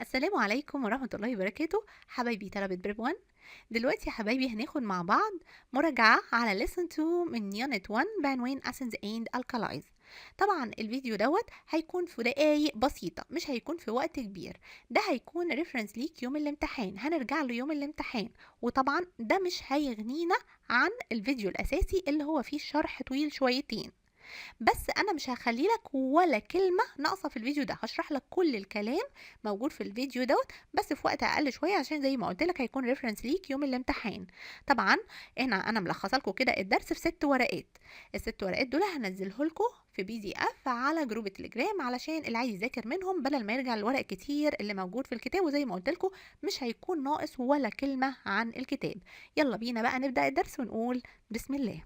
السلام عليكم ورحمة الله وبركاته. حبايبي طلبة بريب 1. دلوقتي يا حبايبي هناخد مع بعض مراجعة على lesson 2 من unit 1 بعنوان acids and alkalis. طبعا الفيديو دوت هيكون في دقايق بسيطة، مش هيكون في وقت كبير. ده هيكون ريفرنس ليك يوم الامتحان، هنرجع له يوم الامتحان. وطبعا ده مش هيغنينا عن الفيديو الأساسي اللي هو فيه شرح طويل شويتين. بس انا مش هخلي لك ولا كلمه ناقصه في الفيديو ده، هشرح لك كل الكلام موجود في الفيديو دوت، بس في وقت اقل شويه عشان زي ما قلت لك هيكون ريفرنس ليك يوم الامتحان. طبعا انا ملخصه لكم كده الدرس في 6 ورقات. الست ورقات دول هنزله لكم في PDF على جروب التليجرام علشان اللي عايز يذاكر منهم بدل ما يرجع للورق كتير اللي موجود في الكتاب. وزي ما قلت لكم مش هيكون ناقص ولا كلمه عن الكتاب. يلا بينا بقى نبدا الدرس ونقول بسم الله.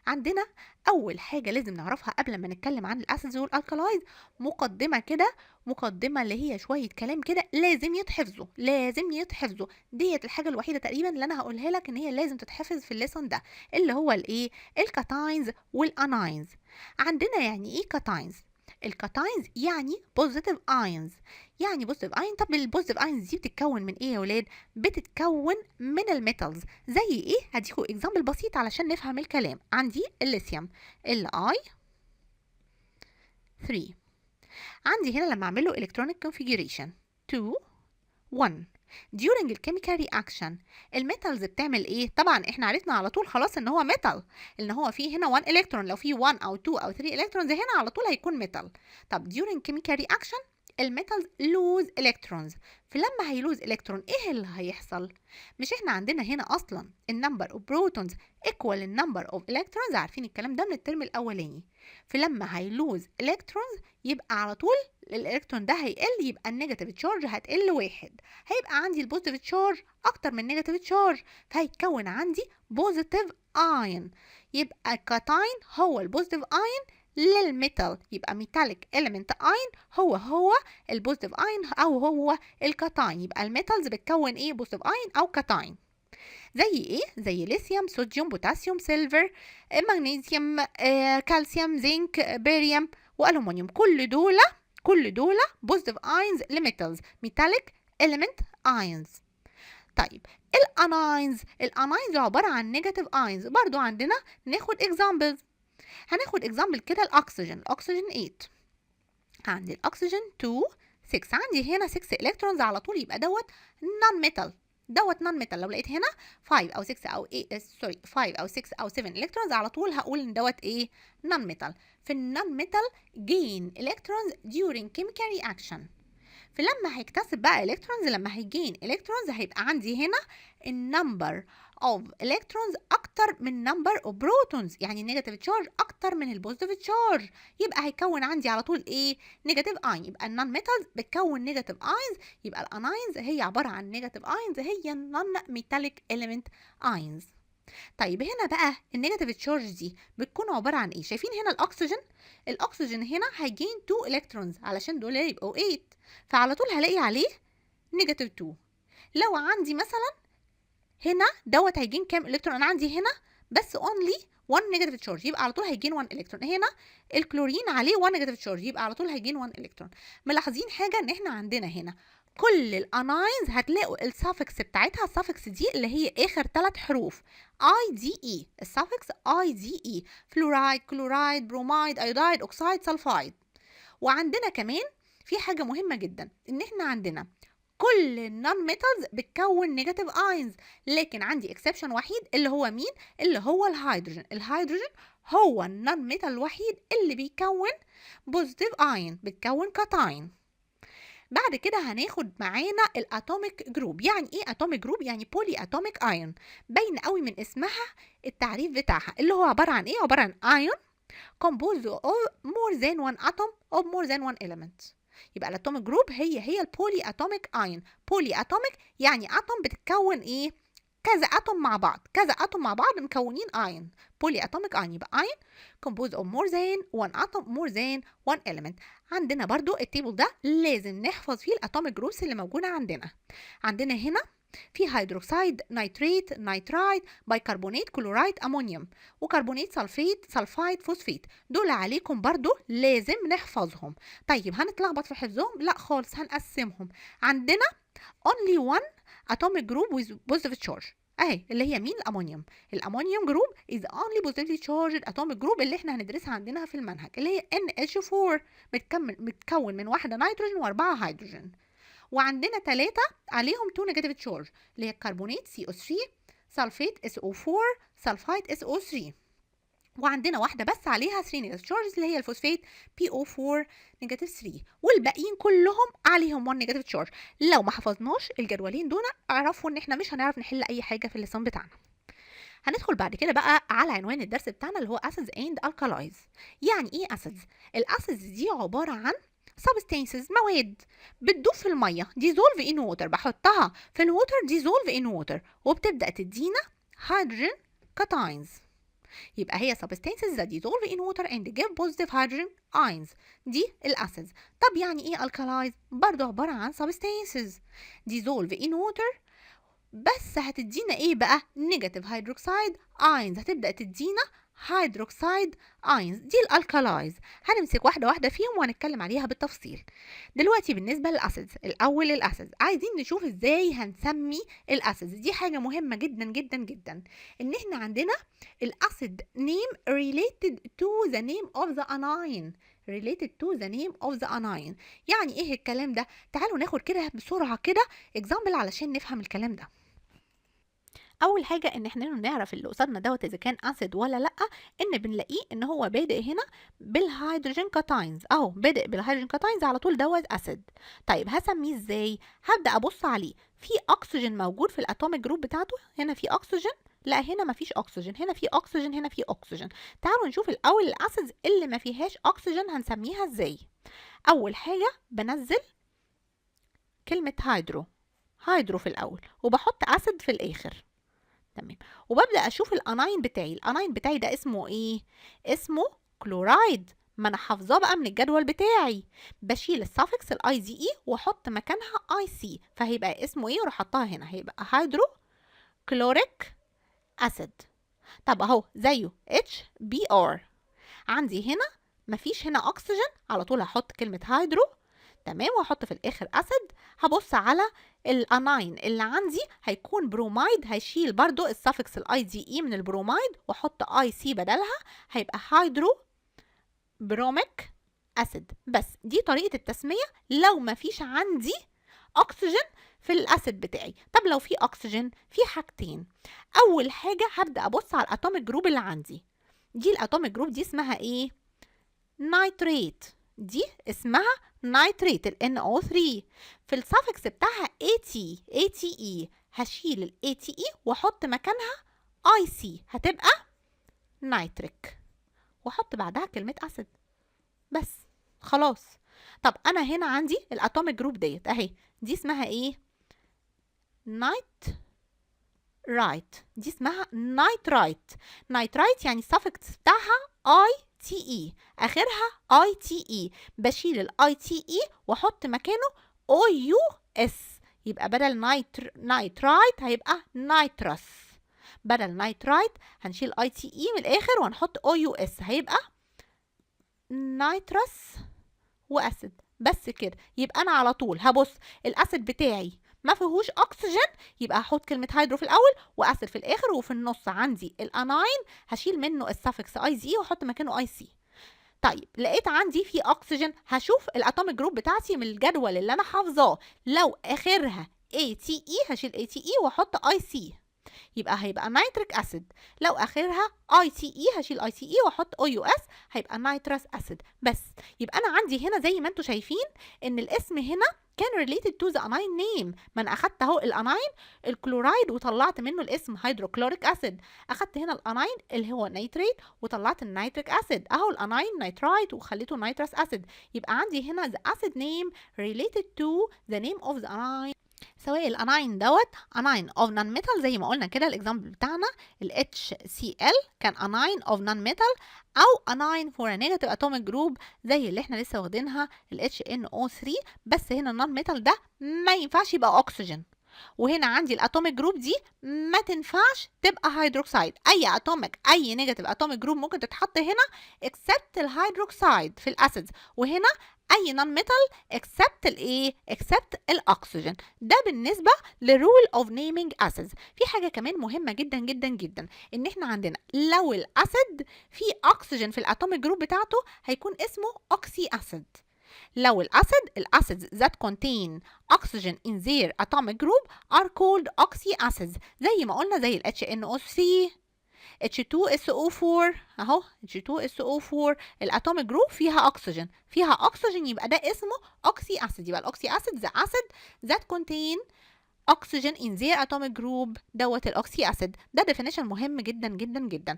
عندنا اول حاجه لازم نعرفها قبل ما نتكلم عن الاسيدز والالكالايز مقدمه كده، مقدمه اللي هي شويه كلام كده لازم يتحفظوا لازم يتحفظوا. ديت الحاجه الوحيده تقريبا اللي انا هقولها لك ان هي لازم تتحفظ في الليسون ده، اللي هو الايه، الكاتاينز والاناينز. عندنا يعني ايه كاتاينز؟ الكاتاينز يعني بوزيتيف ايونز. يعني بوزيتيف ايون. طب البوزيتيف ايونز دي بتتكون من ايه يا ولاد؟ بتتكون من الميتالز. زي ايه؟ هديكوا اكزامبل بسيط علشان نفهم الكلام. عندي الليثيوم Li3. عندي هنا لما اعمل له electronic configuration 2 1 during الكيميكال رياكشن الميتالز بتعمل ايه؟ طبعا احنا عرفنا على طول خلاص ان هو ميتال، ان هو فيه هنا 1 الكترون. لو فيه 1 او 2 او 3 الكترونز هنا على طول هيكون ميتال. طب during chemical reaction الميتالز lose electrons. فلما هيلوز الكترون ايه اللي هيحصل؟ مش احنا عندنا هنا اصلا النمبر اوف بروتونز equal النمبر اوف الكترونز؟ عارفين الكلام ده من الترم الاولاني. فلما هيلوز الكترونز يبقى على طول الالكترون ده هيقل، يبقى النيجاتيف تشارج هتقل 1. هيبقى عندي البوزيتيف تشارج اكتر من النيجاتيف تشارج، فهيتكون عندي بوزيتيف ايون. يبقى الكاتاين هو البوزيتيف ايون للميتال، يبقى ميتاليك اليمنت ايون هو البوزيتيف ايون او هو الكاتاين. يبقى الميتالز بتكون ايه؟ بوزيتيف ايون او كاتاين. زي ايه؟ زي ليثيوم، صوديوم، بوتاسيوم، سيلفر، مغنيسيوم، كالسيوم، زنك، باريوم والومنيوم. كل دول بوزيتيف ايونز لميتالز، ميتاليك اليمنت ايونز. طيب الاناينز عباره عن نيجاتيف ايونز. برضو عندنا ناخد اكزامبلز. هناخد اكزامبل كده الاكسجين 8. عندي الاكسجين 2 6. عندي هنا 6 الكترونز على طول، يبقى نون ميتال. نون ميتال. لو لقيت هنا 5 او 6 او 5 او 6 او 7 الكترونز على طول هقول ان ايه؟ نون ميتال. في النون ميتال gain electrons during chemical reaction. فلما هيكتسب بقى الكترونز، لما هيجين الكترونز هيبقى عندي هنا النمبر اوف الكترونز اكتر من نمبر اوف بروتونز، يعني النيجاتيف تشارج اكتر من البوزيتيف تشارج. يبقى هيكون عندي على طول ايه؟ نيجاتيف اين. يبقى النون ميتالز بتكون نيجاتيف اينز، يبقى الاناينز هي عباره عن نيجاتيف اينز، هي النون ميتاليك اليمنت اينز. طيب هنا بقى النيجاتيف تشارج دي بتكون عباره عن ايه؟ شايفين هنا الاكسجين هنا هيجين 2 الكترونز علشان دول يبقوا 8، فعلى طول هلاقي عليه نيجاتيف 2. لو عندي مثلا هنا هيجين كام الكترون؟ انا عندي هنا بس اونلي 1 نيجاتيف تشارج، يبقى على طول هيجين 1 الكترون. هنا الكلورين عليه 1 نيجاتيف تشارج، يبقى على طول هيجين 1 الكترون. ملاحظين حاجه؟ ان احنا عندنا هنا كل الاناينز هتلاقوا السافكس بتاعتها، السافكس دي اللي هي اخر 3 حروف IDE. السافكس IDE، فلورايد، كلورايد، برومايد، ايودايد، اوكسايد، سلفايد. وعندنا كمان في حاجه مهمه جدا، ان احنا عندنا كل النون ميتالز بتكون نيجاتيف اينز، لكن عندي اكسبشن وحيد اللي هو مين؟ اللي هو الهيدروجين هو النون ميتال الوحيد اللي بيكون بوزيتيف اين، بتكون كاتاين. بعد كده هناخد معانا الاتوميك جروب. يعني ايه اتوميك جروب؟ يعني بولي اتوميك ايون. باين قوي من اسمها التعريف بتاعها، اللي هو عباره عن ايه؟ عباره عن ايون composed of more than one atom of more than one element. يبقى الاتوميك جروب هي البولي اتوميك ايون. بولي اتوميك يعني اتوم بتتكون ايه؟ كذا اتوم مع بعض، كذا اتوم مع بعض مكونين ايون. بولي اتوميك ايون يبقى ايون composed of more than one atom more than one element. عندنا برضو التيبل ده لازم نحفظ فيه الاتوميك جروبس اللي موجوده عندنا. عندنا هنا في هيدروكسيد، نيتريت، نيترايت، بايكربونات، كلورايد، امونيوم، وكربونات، سلفيت، سلفايد، فوسفيت. دول عليكم برضو لازم نحفظهم. طيب هنتلخبط في حفظهم؟ لا خالص، هنقسمهم. عندنا only one atomic group with positive charge اهي، اللي هي مين؟ الامونيوم. الامونيوم جروب is only positively charged atomic group اللي احنا هندرسها عندنا في المنهج، اللي هي NH4، متكون من واحده نيتروجين واربعه هيدروجين. وعندنا 3 عليهم 2 نيجاتيف تشارج، اللي هي الكربونات CO3، سلفيت SO4، سلفايد SO3. وعندنا واحده بس عليها 3 نيجاتيف تشارجز، اللي هي الفوسفات PO4 نيجاتيف 3، والباقيين كلهم عليهم 1 نيجاتيف تشارج. لو ما حفظناش الجدولين دول اعرفوا ان احنا مش هنعرف نحل اي حاجه في الليسون بتاعنا. هندخل بعد كده بقى على عنوان الدرس بتاعنا اللي هو acids and alkalis. يعني ايه acids؟ الاسيدز دي عباره عن substances، مواد بتدوب في الميه dissolve in water، بحطها في الووتر dissolve in water، وبتبدا تدينا hydrogen cations. يبقى هي substances that dissolve in water and give positive hydrogen ions، دي الاسيدز. طب يعني ايه alkalis؟ برضو عباره عن substances dissolve in water، بس هتدينا ايه بقى؟ نيجاتيف هيدروكسيد اينز، هتبدا تدينا هيدروكسيد اينز، دي الالكالايز. هنمسك واحده واحده فيهم وهنتكلم عليها بالتفصيل. دلوقتي بالنسبه للاسيدز، الاول الاسيدز عايزين نشوف ازاي هنسمي الاسيدز. دي حاجه مهمه جدا جدا جدا، ان احنا عندنا الاسيد name related to the name of the anion، related to the name of the anion. يعني ايه الكلام ده؟ تعالوا ناخد كده بسرعه كده example علشان نفهم الكلام ده. اول حاجه ان احنا نعرف اللي قصادنا دوت اذا كان اسيد ولا لا، ان بنلاقيه ان هو بادئ هنا بالهيدروجين كاتاينز، اهو بادئ بالهيدروجين كاتاينز على طول، دوت اسيد. طيب هسميه ازاي؟ هبدا ابص عليه، في اكسجين موجود في الاتوميك جروب بتاعته، هنا في اكسجين، لا هنا مفيش اكسجين، هنا في اكسجين، هنا في اكسجين. تعالوا نشوف الاول الاسيدز اللي ما فيهاش اكسجين هنسميها ازاي. اول حاجه بنزل كلمه هيدرو في الاول، وبحط اسيد في الاخر، تمام. وببدا اشوف الاناين بتاعي، الاناين بتاعي ده اسمه ايه؟ اسمه كلورايد. ما انا حافظاه بقى من الجدول بتاعي، بشيل السافكس الاي زي اي واحط مكانها اي سي، فهيبقى اسمه ايه؟ واروح احطها هنا، هيبقى هيدرو كلوريك اسيد. طب اهو زيه اتش بي ار. عندي هنا مفيش هنا اكسجين، على طول هحط كلمه هيدرو، تمام، واحط في الاخر اسيد. هبص على الاناين اللي عندي، هيكون برومايد، هيشيل برضو السفكس الاي دي اي من البرومايد واحط اي سي بدلها، هيبقى هيدرو بروميك اسيد. بس دي طريقه التسميه لو ما فيش عندي اكسجين في الاسيد بتاعي. طب لو في اكسجين، في حاجتين. اول حاجه هبدا ابص على الاتوميك جروب اللي عندي، دي الاتوميك جروب دي اسمها ايه؟ نايتريت، دي اسمها نايتريت ال NO3. في السافكس بتاعها ATE، هشيل ال ATE واحط مكانها IC، هتبقى نايتريك، واحط بعدها كلمة اسيد، بس خلاص. طب انا هنا عندي الاتوميك جروب ديت اهي، دي اسمها ايه؟ نايترايت، دي اسمها نايترايت. نايترايت يعني السافكس بتاعها ITE، اخرها ITE، بشيل الاي تي اي واحط مكانه OUS، يبقى بدل نايترايت هيبقى نايترس. بدل نايترايت هنشيل اي تي اي من الاخر وهنحط OUS، هيبقى نايترس واسيد. بس كده، يبقى انا على طول هبص الاسيد بتاعي ما فيهوش اكسجين، يبقى هحط كلمه هيدرو في الاول واسيد في الاخر، وفي النص عندي الاناين هشيل منه السفكس اي زي واحط مكانه اي سي. طيب لقيت عندي في اكسجين، هشوف الاتوميك جروب بتاعتي من الجدول اللي انا حافظاه، لو اخرها ATE هشيل ATE واحط IC، يبقى هيبقى نيتريك اسيد. لو اخرها ITE هشيل ITE واحط OUS، هيبقى نيترس اسيد. بس يبقى انا عندي هنا زي ما انتم شايفين ان الاسم هنا كان related to the anion name. ما انا اخدت اهو الاناين الكلورايد وطلعت منه الاسم هيدروكلوريك اسيد، اخدت هنا الاناين اللي هو نيتريت وطلعت النيتريك اسيد، اهو الاناين نيترايت وخليته نيترس اسيد. يبقى عندي هنا the acid name related to the name of the anion، سواء الاناين دوت اناين اوف نون ميتال زي ما قلنا كده الاكزامبل بتاعنا ال HCl كان اناين اوف نون ميتال، او اناين فور نيجاتيف اتوميك جروب زي اللي احنا لسه واخدينها ال HNO3. بس هنا النون ميتال ده ما ينفعش يبقى اكسجين، وهنا عندي الاتوميك جروب دي ما تنفعش تبقى هيدروكسيد. اي نيجاتيف اتوميك جروب ممكن تتحط هنا except الهيدروكسيد في الاسيدز، وهنا اي نون ميتال except الايه except الاكسجين. ده بالنسبه لرول اوف نيمينج اسيدز. في حاجه كمان مهمه جدا جدا جدا، ان احنا عندنا لو الاسيد فيه اكسجين في الاتوميك جروب بتاعته هيكون اسمه اوكسي اسيد. لو الأسيدز that contain oxygen in their atomic group are called oxyacids، زي ما قلنا زي ال HNO3 H2SO4 اهو H2SO4 الاتوميك جروب فيها اكسجين يبقى ده اسمه اوكسي اسيد. يبقى الاوكسي اسيد the acid that contain oxygen in their atomic group دوت الاوكسي اسيد. ده definition مهم جدا جدا جدا.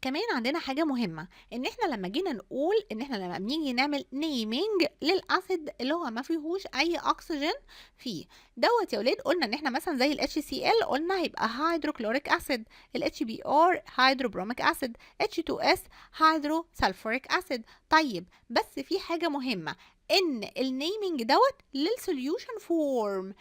كمان عندنا حاجة مهمة، ان احنا لما جينا نقول ان احنا لما بنيجي نعمل نيمينج للاسيد اللي هو ما فيهوش اي اكسجين فيه دوت يا ولاد، قلنا ان احنا مثلا زي ال HCl قلنا هيبقى هيدروكلوريك اسيد، ال HBr هيدروبروميك اسيد، H2S هيدروسلفوريك اسيد. طيب بس في حاجة مهمة، ان النيمينج دوت للسوليوشن فورم،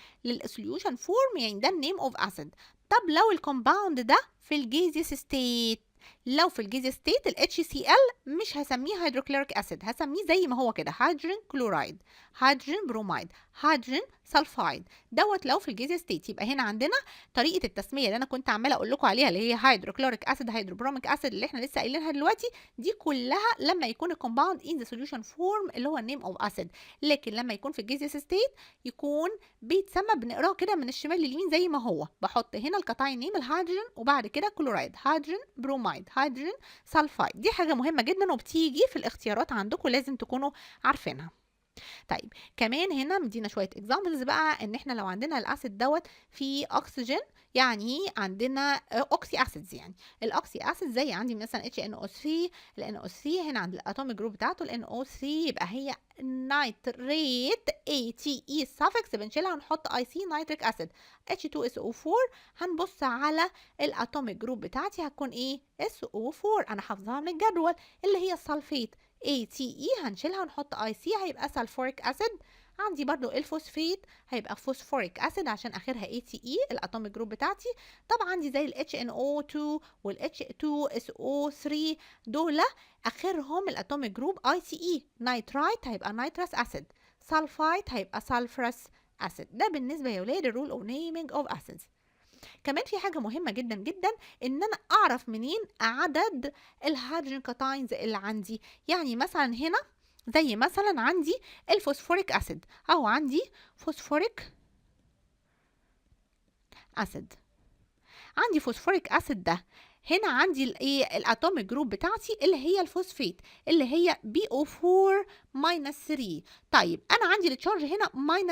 يعني ده النيم اوف اسيد. طب لو الكومباوند ده في الجيزيوس ستيت، لو في الجيزيوس ستيت ال HCl مش هسميه هيدروكلوريك اسيد، هسميه زي ما هو كده هيدروجين كلورايد، هيدروجين بروميد، هيدروجين سلفايد دوت لو في الجيزيوس ستيت. يبقى هنا عندنا طريقه التسميه اللي انا كنت عماله اقول لكم عليها اللي هي هيدروكلوريك اسيد، هيدروبروميك اسيد اللي احنا لسه قايلينها دلوقتي، دي كلها لما يكون الكومباوند ان ذا سوليوشن فورم اللي هو النيم اوف اسيد. لكن لما يكون في الجيزيوس ستيت يكون بيتسمى، بنقراه كده من الشمال لليمين زي ما هو، بحط هنا الكاتاين نيم الهيدروجين وبعد كده كلورايد، هيدروجين بروميد، هيدروجين سلفايد. دي حاجه مهمه جدا وبتيجي في الاختيارات عندكم لازم تكونوا عارفينها. طيب كمان هنا مدينا شويه اكزامبلز بقى، ان احنا لو عندنا الاسيد دوت فيه اكسجين يعني عندنا اوكسي اسيدز. يعني الاوكسي اسيد زي عندي مثلا HNO3، ال NO3 هنا عند الاتوميك جروب بتاعته ال NO3 يبقى هي نايتريت ATE suffix بنشيلها ونحط IC نيتريك اسيد. H2SO4 هنبص على الاتوميك جروب بتاعتي هتكون ايه SO4 انا حافظاها من الجدول، اللي هي السلفيت ATE هنشيلها ونحط IC هيبقى سلفوريك اسيد. عندي برضو الفوسفيت هيبقى فوسفوريك اسيد عشان اخرها ATE الاتوميك جروب بتاعتي. طبعا عندي زي ال HNO2 وال H2SO3 دول اخرهم الاتوميك جروب ICE. نيترايت هيبقى نيترس اسيد، سلفايت هيبقى سلفرس اسيد. ده بالنسبه يا ولاد الرول اوف نيمينج اوف اسيدز. كمان في حاجه مهمه جدا جدا، ان انا اعرف منين عدد الهيدروجين كاتاينز اللي عندي. يعني مثلا هنا زي مثلا عندي الفوسفوريك اسيد، او عندي فوسفوريك اسيد، عندي فوسفوريك اسيد ده هنا عندي الايه الاتوميك جروب بتاعتي اللي هي الفوسفيت اللي هي BO4 3. طيب انا عندي التشارج هنا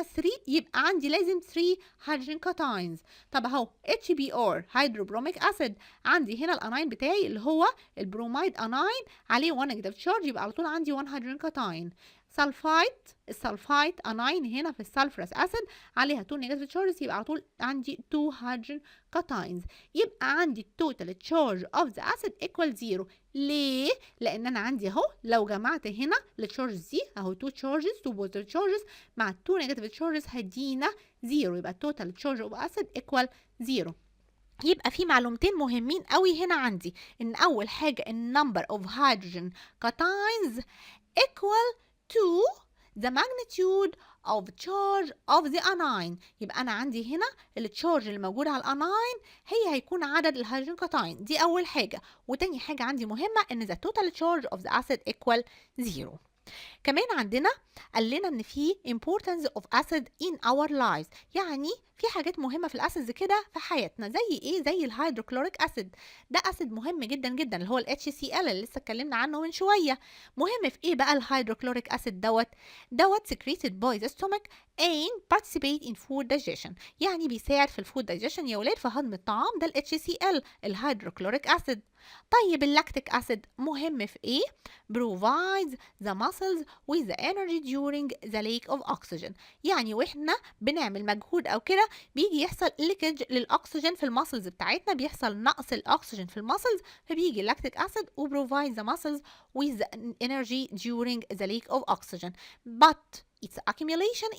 -3 يبقى عندي لازم 3 هيدروجين كاتاينز. طب اهو HBr هيدروبروميك اسيد، عندي هنا الاناين بتاعي اللي هو البروميد اناين عليه 1 نيجاتيف تشارج يبقى على طول عندي 1 هيدروجين كاتاين. السلفايت اناين هنا في السلفرس اسيد عليها 2 نيجاتيف تشارجز يبقى على طول عندي 2 هيدروجين كاتاينز. يبقى عندي التوتال تشارج اوف ذا اسيد ايكوال 0. ليه؟ لان انا عندي اهو لو جمعت هنا التشارجز دي اهو 2 تشارجز 2 بوزيتيف تشارجز مع 2 نيجاتيف تشارجز هدينا 0، يبقى التوتال تشارج اوف اسيد ايكوال 0. يبقى في معلومتين مهمين قوي هنا عندي، ان اول حاجه النمبر اوف هيدروجين كاتاينز equal to the magnitude of charge of the anion. يبقى انا عندي هنا التشارج اللي موجود على الاناين هيكون عدد الهيدروجين كاتاين، دي اول حاجه. وتاني حاجه عندي مهمه ان the total charge of the acid equal 0. كمان عندنا قال لنا ان في importance of acid in our lives، يعني في حاجات مهمه في الاسيدز كده في حياتنا. زي ايه؟ زي الهيدروكلوريك اسيد، ده اسيد مهم جدا جدا اللي هو ال HCl اللي لسه اتكلمنا عنه من شويه. مهم في ايه بقى الهيدروكلوريك اسيد دوت secreted by the stomach and participate in food digestion، يعني بيساعد في الفود digestion يا ولاد في هضم الطعام، ده ال HCl الهيدروكلوريك اسيد. طيب اللاكتيك اسيد مهم في ايه؟ provides the muscles with the energy during the lack of oxygen، يعني واحنا بنعمل مجهود او كده بيجي يحصل leakage للاكسجين في الماسلز بتاعتنا، بيحصل نقص الاكسجين في الماسلز، فبيجي اللاكتيك acid و provide the muscles with the energy during the lack of oxygen, but its accumulation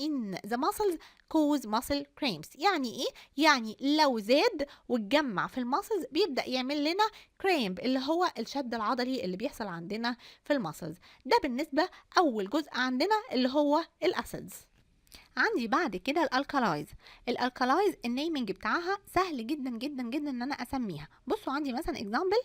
in the muscles cause muscle cramps. يعني ايه؟ يعني لو زاد واتجمع في الماسلز بيبدأ يعمل لنا cramp اللي هو الشد العضلي اللي بيحصل عندنا في الماسلز. ده بالنسبة أول جزء عندنا اللي هو الأسيدز. عندي بعد كده الالكالايز النيمنج بتاعها سهل جدا جدا جدا ان انا اسميها. بصوا عندي مثلا اكزامبل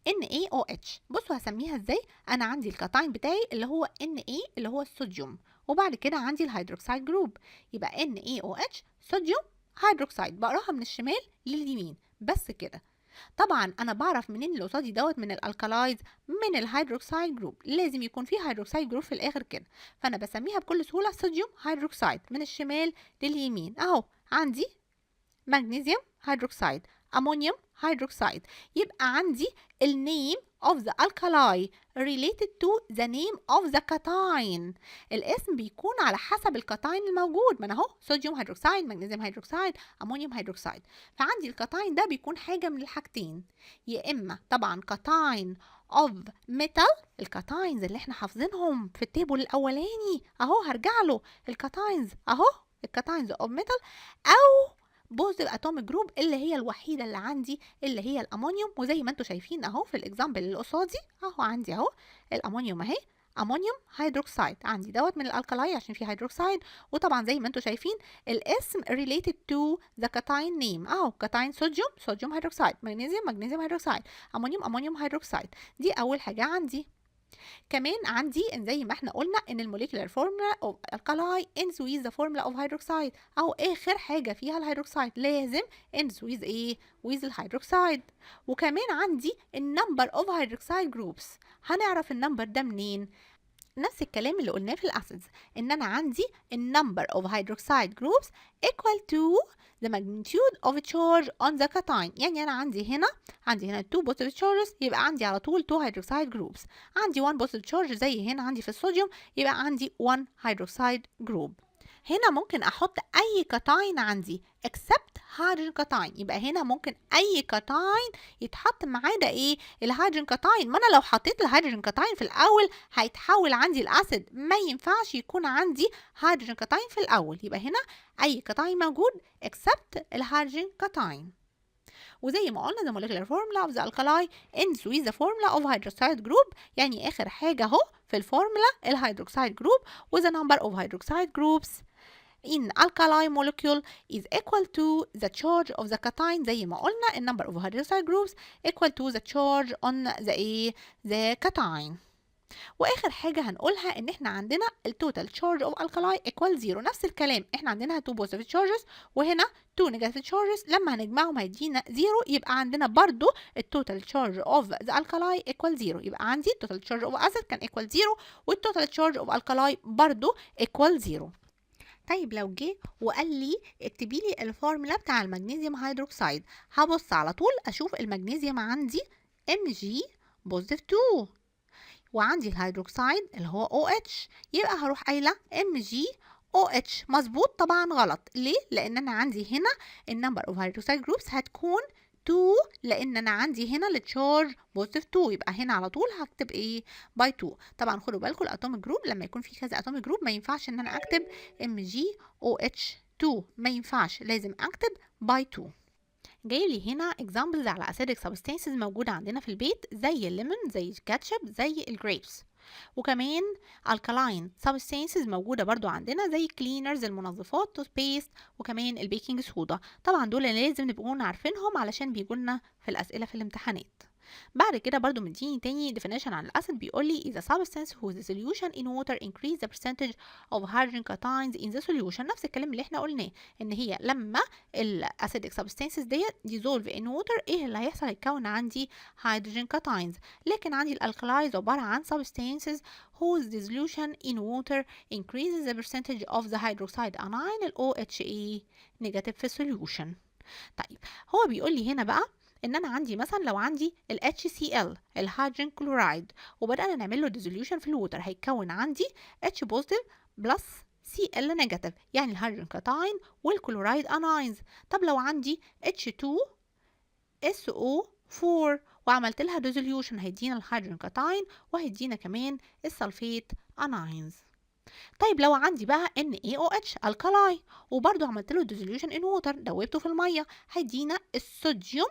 NaOH. بصوا هسميها ازاي. انا عندي الكاتاين بتاعي اللي هو Na اللي هو الصوديوم، وبعد كده عندي الهيدروكسيد جروب، يبقى NaOH صوديوم هيدروكسيد. بقراها من الشمال لليمين بس كده. طبعا انا بعرف منين اللي قصادي دوت من الالكالايز؟ من الهيدروكسيد جروب، لازم يكون فيه هيدروكسيد جروب في الاخر كده، فانا بسميها بكل سهوله صوديوم هيدروكسيد من الشمال لليمين. اهو عندي مغنيسيوم هيدروكسيد، امونيوم هيدروكسيد، يبقى عندي النيم of the alkali related to the name of the cation. الاسم بيكون على حسب الكاتاين الموجود، ما انا اهو صوديوم هيدروكسيد، مغنيسيوم هيدروكسيد، امونيوم هيدروكسيد. فعندي الكاتاين ده بيكون حاجه من الحاجتين، يا اما طبعا كاتاين of metal، الكاتاينز اللي احنا حافظينهم في التيبل الاولاني اهو، هرجع له الكاتاينز اهو، الكاتاينز of metal، او بوزيتيف اتوميك جروب اللي هي الوحيده اللي عندي اللي هي الامونيوم. وزي ما انتم شايفين اهو في الاكزامبل اللي قصادي اهو، عندي اهو الامونيوم اهي، امونيوم هيدروكسيد، عندي دوت من الالكالاي عشان فيه هيدروكسيد. وطبعا زي ما انتم شايفين الاسم related to the cation name اهو، كاتاين صوديوم، صوديوم هيدروكسيد، مغنيسيوم، مغنيسيوم هيدروكسيد، امونيوم، امونيوم هيدروكسيد. دي اول حاجه عندي. كمان عندي ان زي ما احنا قلنا ان الموليكولار فورمولا اوف الكالاي ends with the formula of hydroxide، او اخر حاجه فيها الهيدروكسيد لازم ends with ايه؟ with الهيدروكسيد. وكمان عندي النمبر اوف هيدروكسيد جروبس. هنعرف النمبر ده منين؟ نفس الكلام اللي قلناه في الاسيدز، ان انا عندي النمبر اوف هيدروكسيد جروبس equal to the magnitude of charge on the cation. يعني انا عندي هنا 2 positive charges، يبقى عندي على طول 2 hydroxide groups. عندي 1 positive charge زي هنا عندي في الصوديوم، يبقى عندي 1 hydroxide group. هنا ممكن احط اي كاتاين عندي except هيدروجين كاتاين، يبقى هنا ممكن اي كاتاين يتحط معاه ده ايه؟ الهيدروجين كاتاين. ما انا لو حطيت الهيدروجين كاتاين في الاول هيتحول عندي الاسيد، ما ينفعش يكون عندي هيدروجين كاتاين في الاول، يبقى هنا اي كاتاين موجود except الهيدروجين كاتاين. وزي ما قلنا the molecular formula of the alkali ends with the formula of hydroxide group، يعني اخر حاجه اهو في الفورمولا الهيدروكسيد جروب، و the number of hydroxide groups in alkali molecule is equal to the charge of the cation. زي ما قلنا number of hydroxide groups equal to the charge on the cation. واخر حاجه هنقولها ان احنا عندنا التوتال تشارج اوف الكالاي ايكوال 0. نفس الكلام، احنا عندنا 2 بوزيتيف تشارجز وهنا 2 نيجاتيف تشارجز، لما هنجمعهم هيدينا 0، يبقى عندنا برضو التوتال تشارج اوف ذا الكالاي ايكوال 0. يبقى عندي التوتال تشارج اوف اسيد كان ايكوال 0 والتوتال تشارج اوف الكالاي برضو ايكوال 0. طيب لو جه وقال لي اكتبي لي الفورمولا بتاع المغنيسيوم هيدروكسيد، هبص على طول اشوف المغنيسيوم عندي Mg بوزيتيف 2 وعندي الهيدروكسيد اللي هو OH، يبقى هروح قايله MgOH. مظبوط؟ طبعا غلط. ليه؟ لان انا عندي هنا النمبر اوف هيدروكسيد جروبس هتكون 2، لان انا عندي هنا التشارج بوزيتيف 2، يبقى هنا على طول هكتب ايه؟ باي 2. طبعا خدوا بالكم الاتوميك جروب لما يكون في كذا اتوميك جروب ما ينفعش ان انا اكتب MgOH2، ما ينفعش، لازم اكتب باي 2. جاي لي هنا examples على acidic substances موجودة عندنا في البيت، زي الليمون، زي الكاتشب، زي الجريبس. وكمان alkaline substances موجودة برضو عندنا زي cleaners المنظفات، toothpaste، وكمان البيكنج صودا. طبعا دول لازم نبقوا عارفينهم علشان بيجولنا في الأسئلة في الامتحانات. بعد كده برضو مديني تاني definition عن الأسيد، بيقول لي is a substance whose solution in water increase the percentage of hydrogen cations in the solution. نفس الكلام اللي احنا قلناه، ان هي لما الأسيدك substances ديت dissolve in water ايه اللي هيحصل؟ هيتكون عندي hydrogen cations. لكن عندي الالكلايز عبارة عن substances whose dissolution in water increases the percentage of the hydroxide anion ال OHA negative في solution. طيب هو بيقول لي هنا بقى ان انا عندي مثلا لو عندي ال HCl الهيدروجين كلورايد وبدأنا نعمل له ديزوليوشن في الووتر، هيتكون عندي H بوزيتيف بلس Cl نيجاتيف يعني الهيدروجين كاتاين والكلورايد اناينز. طب لو عندي H2SO4 وعملت لها ديزوليوشن هيدينا الهيدروجين كاتاين وهيدينا كمان السلفيت اناينز. طيب لو عندي بقى NaOH الكالاي وبرده عملت له ديزوليوشن ان ووتر دوبته في الميه هيدينا الصوديوم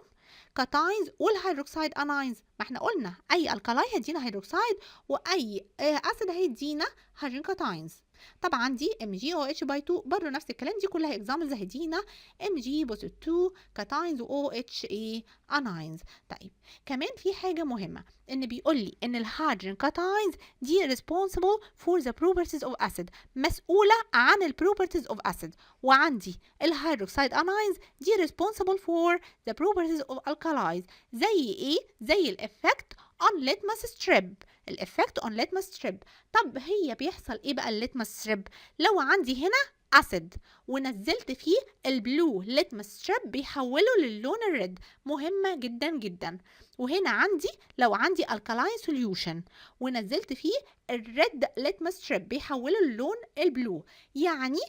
كاتاينز والهيدروكسيد اناينز. ما احنا قلنا اي الكالاي هيدينا هيدروكسيد واي اسيد هيدينا هيدروجين كاتاينز. طبعا عندي MgOH باي 2 برضه نفس الكلام، دي كلها اكزامبلز هيدينا Mg+2 كاتاينز و OHA اناينز. طيب كمان في حاجه مهمه ان بيقول لي ان الهيدروجين كاتاينز دي responsible for the properties of acid، مسؤوله عن ال properties of acid، وعندي الهيدروكسيد اناينز دي responsible for the properties of alkalis. زي ايه؟ زي الافكت on litmus strip. الافكت on litmus strip. طب هي بيحصل ايه بقى الليتمس ستريب؟ لو عندي هنا اسيد ونزلت فيه البلو ليتمس ستريب بيحوله للون الريد، مهمه جدا جدا. وهنا عندي لو عندي الكالاين سوليوشن ونزلت فيه الريد ليتمس ستريب بيحوله للون البلو، يعني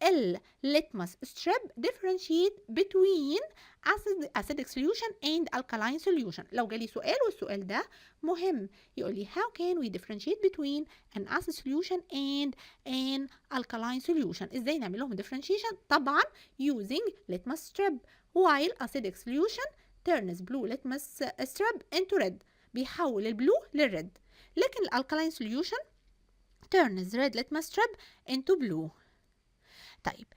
الليتمس ستريب differentiate between acidic solution and alkaline solution. لو جالي سؤال والسؤال ده مهم يقول لي how can we differentiate between an acid solution and an alkaline solution؟ ازاي نعمل لهم differentiation؟ طبعا using litmus strip while acidic solution turns blue litmus strip into red، بيحول البلو للريد، لكن الالكالاين solution turns red litmus strip into blue. طيب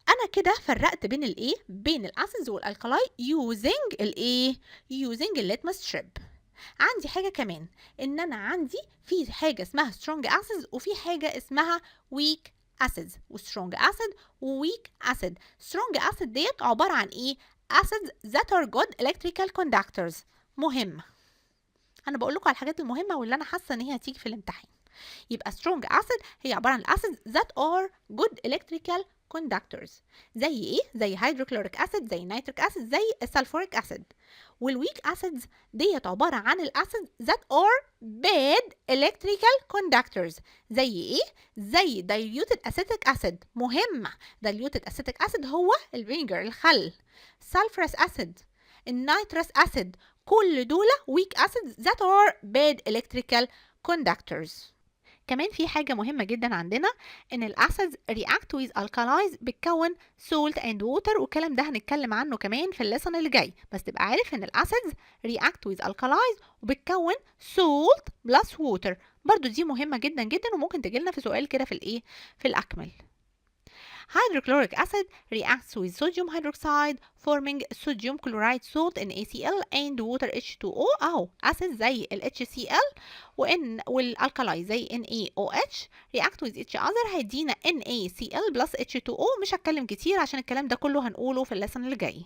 انا كده فرقت بين الايه؟ بين الاسيدز والالكالاي using الايه؟ using الليتمس ستريب. عندي حاجه كمان ان انا عندي في حاجه اسمها strong acids وفي حاجه اسمها weak acids، وstrong acid وweak acid. strong acid ديت عباره عن ايه؟ acids that are good electrical conductors. مهمه، انا بقول لكم على الحاجات المهمه واللي انا حاسه ان هي هتيجي في الامتحان. يبقى strong acid هي عباره عن acids that are good electrical conductors. زي ايه؟ زي hydrochloric acid، زي nitric acid، زي sulfuric acid. والweak acids ديت عباره عن الاسيد that are bad electrical conductors. زي ايه؟ زي diluted acetic acid. مهمه، diluted acetic acid هو الفينجر الخل. sulfurous acid، النيترس acid، كل دول weak acids that are bad electrical conductors. كمان في حاجة مهمة جدا عندنا ان الاسيدز react with alkalis بتكون salt and water، والكلام ده هنتكلم عنه كمان في الليسون اللي جاي، بس تبقى عارف ان الاسيدز react with alkalis وبتكون salt plus water. برضو دي مهمة جدا جدا وممكن تجيلنا في سؤال كده في الايه؟ في الاكمل. Hydrochloric acid reacts with sodium hydroxide forming sodium chloride salt NaCl and water H2O أهو acid زي ال HCl والالكالاي زي NaOH react with each other هيدينا NaCl plus H2O. مش هتكلم كتير عشان الكلام ده كله هنقوله في الليسون اللي جاي.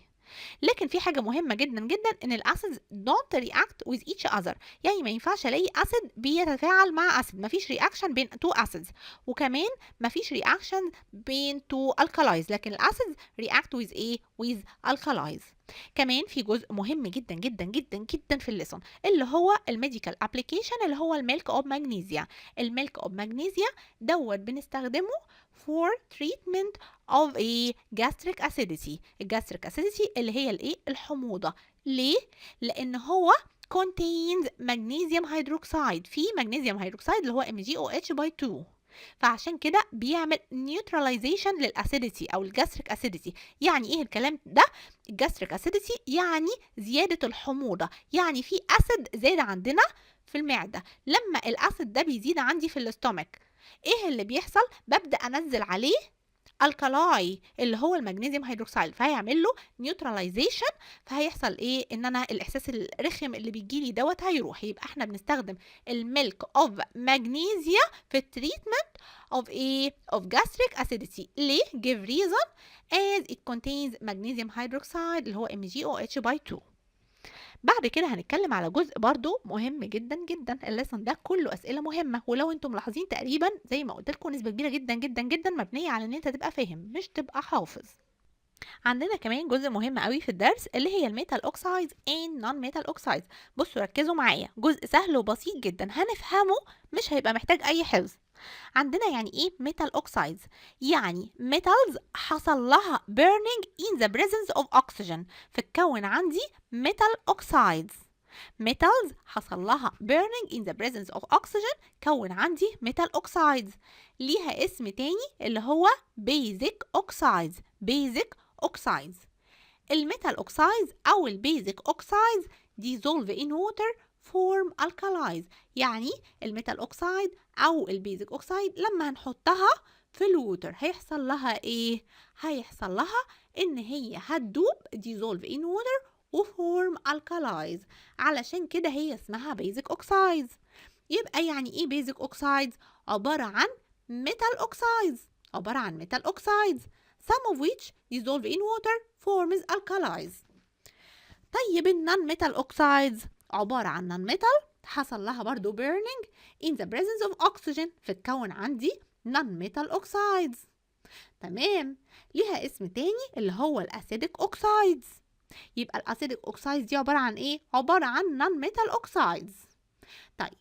لكن في حاجه مهمه جدا جدا ان الاسيدز don't react with each other، يعني ما ينفعش الاقي اسيد بيتفاعل مع اسيد، مفيش رياكشن بين تو اسيدز، وكمان مفيش رياكشن بين تو الكالايز، لكن الاسيدز react with ايه؟ with alkalis. كمان في جزء مهم جدا جدا جدا جدا في الليسون اللي هو الميديكال ابليكيشن اللي هو الميلك اوف ماجنيزيا. الميلك اوف ماجنيزيا دوت بنستخدمه for treatment of a gastric acidity. الجاستريك acidity اللي هي الايه؟ الحموضه. ليه؟ لان هو contains magnesium hydroxide، في magnesium hydroxide اللي هو MgOH by 2، فعشان كده بيعمل neutralization للاسيديتي او الجاستريك اسيديتي. يعني ايه الكلام ده؟ الجاستريك اسيديتي يعني زياده الحموضه، يعني في اسيد زاد عندنا في المعده. لما الاسيد ده بيزيد عندي في الاستومك ايه اللي بيحصل؟ ببدا انزل عليه الكالاي اللي هو المغنيسيوم هيدروكسيد، فهيعمل له نيوتراليزيشن، فهيحصل ايه؟ ان انا الاحساس الرخم اللي بيجي لي دوت هيروح. يبقى احنا بنستخدم الميلك اوف ماجنيزيا في التريتمنت اوف ايه؟ اوف gastric acidity. ليه؟ give reason as it contains magnesium hydroxide اللي هو MgOH by 2. بعد كده هنتكلم على جزء برضو مهم جدا جدا. الليسون ده كله اسئله مهمه، ولو انتم ملاحظين تقريبا زي ما قلت لكم نسبه كبيره جدا جدا جدا مبنيه على ان انت تبقى فاهم مش تبقى حافظ. عندنا كمان جزء مهم قوي في الدرس اللي هي الميتال اوكسايدز and نون ميتال اوكسايدز. بصوا ركزوا معايا، جزء سهل وبسيط جدا هنفهمه، مش هيبقى محتاج اي حفظ، عندنا يعني ايه metal oxides؟ يعني metals حصل لها burning in the presence of oxygen، فتكون عندي metal oxides. metals حصل لها burning in the presence of oxygen، كون عندي metal oxides. ليها اسم تاني اللي هو basic oxides. basic oxides. الميتال oxides أو البيزك oxides dissolve in water form alkalis. يعني الميتال oxide أو البيزك oxide لما هنحطها في الووتر هيحصل لها ايه؟ هيحصل لها ان هي هتدوب dissolve in water وفورم alkalis، علشان كده هي اسمها basic oxides. يبقى يعني ايه basic oxides؟ عبارة عن metal oxides. عبارة عن metal oxides some of which dissolve in water forms alkalis. طيب النون metal oxides عبارة عن non metal حصل لها برضو burning in the presence of oxygen، فتكون عندي non metal oxides. تمام. ليها اسم تاني اللي هو الأسيدك oxides. يبقى الأسيدك oxides دي عبارة عن ايه؟ عبارة عن non metal oxides. طيب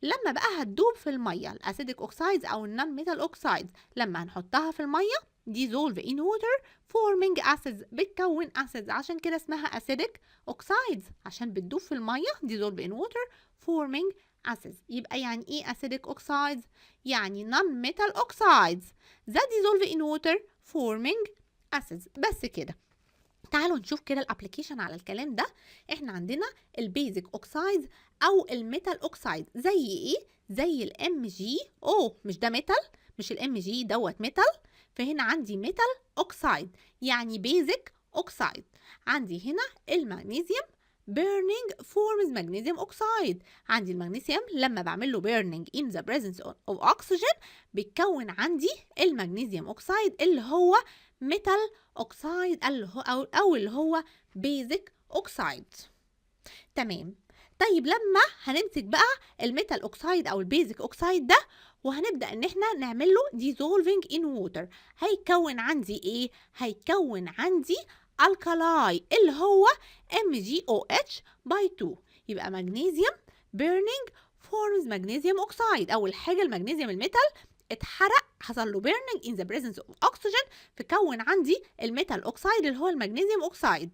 لما بقى هتدوب في المية الأسيدك oxides أو النون ميتال oxides لما هنحطها في المية dissolve in water forming acids، بتكون acids، عشان كده اسمها acidic oxides عشان بتدوب في المية dissolve in water forming acids. يبقى يعني ايه acidic oxides؟ يعني non metal oxides that dissolve in water forming acids. بس كده. تعالوا نشوف كده الابليكيشن على الكلام ده. احنا عندنا البيزك اوكسايدز او الميتال اوكسايد زي ايه؟ زي الام جي او. مش ده ميتال؟ مش الام جي دوت ميتال؟ فهنا عندي ميتال اوكسايد يعني بيزك اوكسايد. عندي هنا المغنيسيوم burning forms magnesium oxide. عندي المغنيسيوم لما بعمل له burning in the presence of oxygen بيتكون عندي المغنيسيوم اوكسايد اللي هو ميتال اوكسايد او اللي هو بيزك اوكسايد. تمام. طيب لما هنمسك بقى الميتال اوكسايد او البيزك اوكسايد ده وهنبدا ان احنا نعمل له dissolving in water هيكون عندي ايه؟ هيكون عندي الكالاي اللي هو MgOH by 2. يبقى مغنيسيوم burning forms magnesium oxide. اول حاجه المغنيسيوم الميتال اتحرق حصل له burning in the presence of oxygen فكون عندي الميتال اوكسايد اللي هو المغنيسيوم اوكسايد.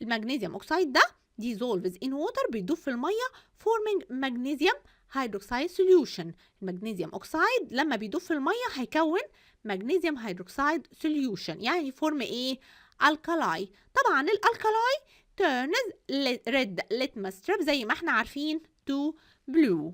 المغنيسيوم اوكسايد ده dissolves in water بيدوب في الميه forming magnesium hydroxide solution. المغنيسيوم اوكسايد لما بيدوب في الميه هيكون magnesium hydroxide solution يعني فورم ايه؟ الكالاي. طبعا الالكالاي turns red litmus strip زي ما احنا عارفين to blue.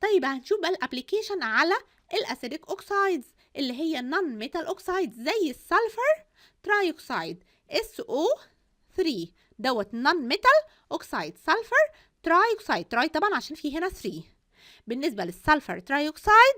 طيب هنشوف بقى الابليكيشن على الاسيديك اوكسايدز اللي هي النون ميتال اوكسايد زي السلفر ترايوكسايد SO3 دوت نون ميتال اوكسايد سلفر ترايوكسايد. تراي طبعا عشان في هنا 3. بالنسبه للسلفر ترايوكسايد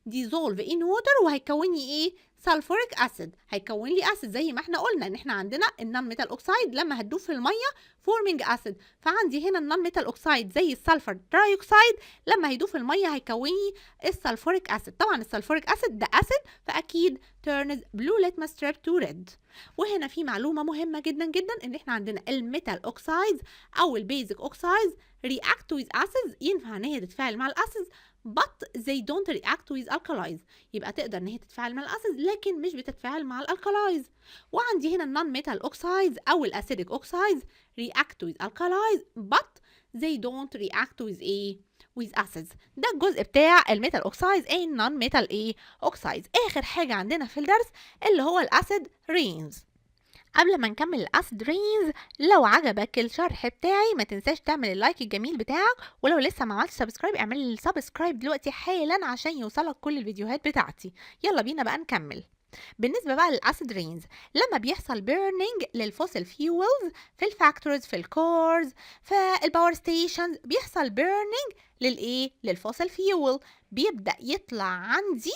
dissolve in water وهيكون لي ايه؟ سلفوريك اسيد. هيكون لي اسيد زي ما احنا قلنا ان احنا عندنا النون ميتال اوكسايد لما هتدوب في الميه فورمينج اسيد، فعندي هنا النون ميتال اوكسايد زي السلفر ترايوكسايد لما هيدوب في الميه هيكون لي السلفوريك اسيد. طبعا السلفوريك اسيد ده اسيد فاكيد turns blue litmus strip to red. وهنا في معلومه مهمه جدا جدا ان احنا عندنا الميتال اوكسايدز او البيزك اوكسايدز react with acids ينفع ان هي تتفاعل مع الاسيدز but they don't react with alkalis. يبقى تقدر ان هي تتفاعل مع الاسيد لكن مش بتتفاعل مع الالكالايز. وعندي هنا النون ميتال اوكسايدز او الاسيديك اوكسايدز react with alkalis but they don't react with ايه؟ with acids. ده الجزء بتاع الميتال اوكسايدز ايه النون ميتال ايه اوكسايدز. اخر حاجه عندنا في الدرس اللي هو الاسيد رينز. قبل ما نكمل الاسيد رينز لو عجبك الشرح بتاعي ما تنساش تعمل اللايك الجميل بتاعك، ولو لسه ما عملتش سبسكرايب اعمل لي سبسكرايب دلوقتي حالا عشان يوصلك كل الفيديوهات بتاعتي. يلا بينا بقى نكمل. بالنسبه بقى للاسيد رينز لما بيحصل بيرنينج للفوسيل فيولز في الفاكتوريز في الكورز في الباور ستيشنز بيحصل بيرنينج للايه؟ للفوسيل فيول. بيبدا يطلع عندي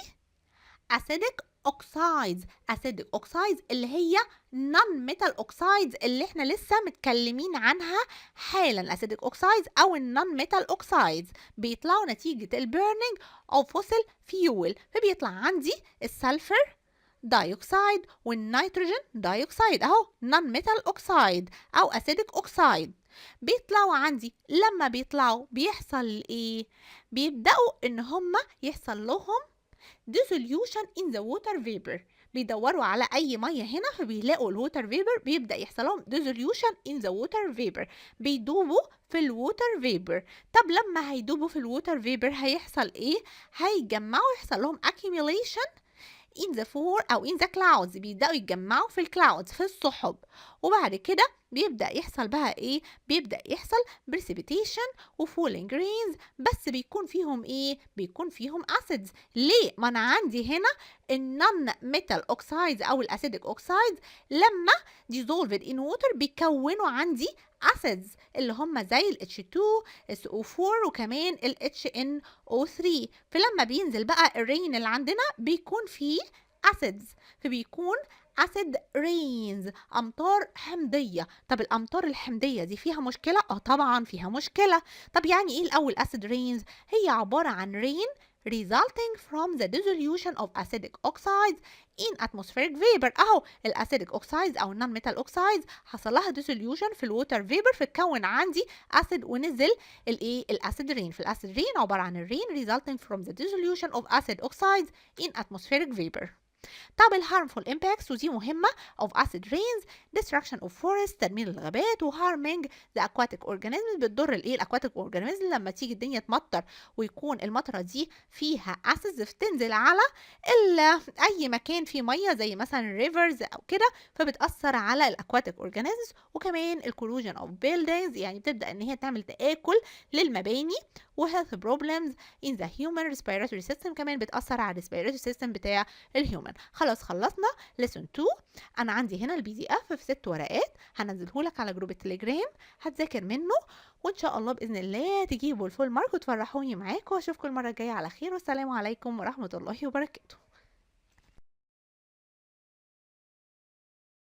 acidic oxides. acidic oxides اللي هي non metal oxides اللي احنا لسه متكلمين عنها حالا. acidic oxides او non metal oxides بيطلعوا نتيجة البيرنينج او fossil fuel فبيطلع عندي السلفر دايوكسيد والنيتروجين دايوكسيد اهو non metal oxide او acidic oxide. بيطلعوا عندي، لما بيطلعوا بيحصل ايه؟ بيبدأوا ان هما يحصل لهم dissolution in the water vapor. بيدوروا على اي ميه هنا فبيلاقوا الووتر فيبر، بيبدأ يحصل لهم dissolution in the water vapor، بيدوبوا في الووتر فيبر. طب لما هيدوبوا في الووتر فيبر هيحصل ايه؟ هيجمعوا، يحصل لهم accumulation in the four أو in the clouds، بيبدأوا يتجمعوا في الكلاودز، في السحب. وبعد كده بيبدأ يحصل بقى إيه؟ بيبدأ يحصل precipitation و falling rains، بس بيكون فيهم إيه؟ بيكون فيهم acids. ليه؟ ما أنا عندي هنا النون ميتال أوكسايدز أو الأسيدك أوكسايدز لما dissolved in water بيكونوا عندي acids اللي هم زي ال H2 SO4 وكمان ال HNO3. فلما بينزل بقى الرين اللي عندنا بيكون فيه acids، فبيكون acid rains، أمطار حمضية. طب الأمطار الحمضية دي فيها مشكلة؟ طبعا فيها مشكلة. طب يعني إيه الأول acid rains؟ هي عبارة عن rain resulting from the dissolution of acidic oxides in atmospheric vapor. أهو الأسيدك oxides أو non metal oxides حصل لها dissolution في الووتر vapor فتكون عندي acid ونزل الإيه؟ الأسيد رين. في الأسيد رين عبارة عن الرين resulting from the dissolution of acid oxides in atmospheric vapor. طب ال harmful impacts ودي مهمة of acid rains: destruction of forests، تدمير الغابات، و harming the aquatic organisms، بتضر الايه aquatic organisms لما تيجي الدنيا تمطر ويكون المطرة دي فيها acids بتنزل على اي مكان فيه مية زي مثلا rivers او كده، فبتأثر على aquatic organisms. وكمان ال corrosion of buildings، يعني بتبدأ ان هي تعمل تآكل للمباني. و health problems in the human respiratory system، كمان بتأثر على respiratory system بتاع الهيومن. خلاص خلصنا lesson 2. انا عندي هنا البي دي اف في 6 ورقات هنزلهولك على جروب التليجرام، هتذاكر منه وان شاء الله باذن الله تجيبوا الفول مارك وتفرحوني معاكم. واشوفكم المره الجايه على خير، والسلام عليكم ورحمه الله وبركاته.